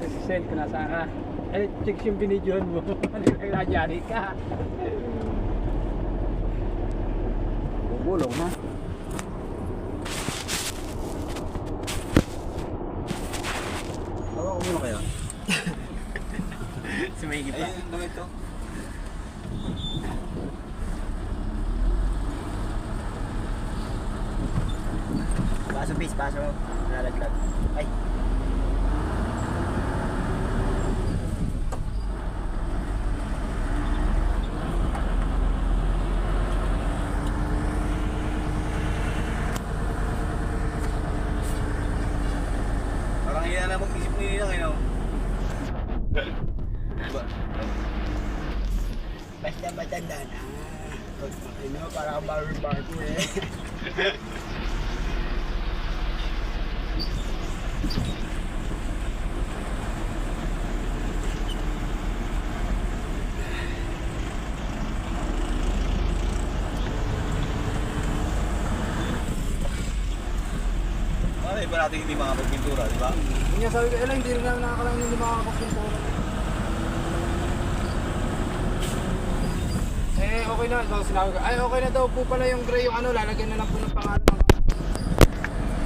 natin si Sel kung nasaan ka. Eh, check yung binidyohan mo. Nagyari ka. Bubulong na. Tawa ko muna kaya. Sumigit pa. Ayun, damit to. Paso bis, paso. Nalaglag. Ay. Parang yan na mag-isip nila ngayon. Diba? Basta matanda na. Huwag makino, parang barko eh. Ano iba natin hindi makapagpintura, di ba? Yung nga sabi ko, eh, hindi rin namin nakakalang hindi makakapagpintura. Eh, okay na. So, sinabi ko, ay, okay na daw po pala yung gray, yung ano, lalagyan na lang po ng pangalan.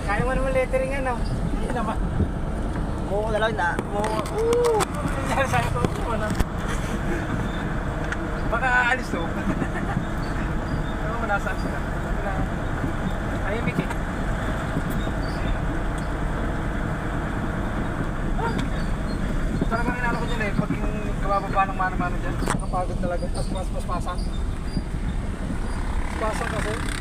Kaya mo naman lettering yan, no? Hindi naman. Buko na lang na. Oo! Yan, sabi ko, ano? Baka aalis to. Ano mo, nasaan sila? Tahimik eh. Talagang inano ko dyan eh, pag yung kabababa ng mano-mano dyan, nakapagod talaga, mas pasang. Pasang kasi.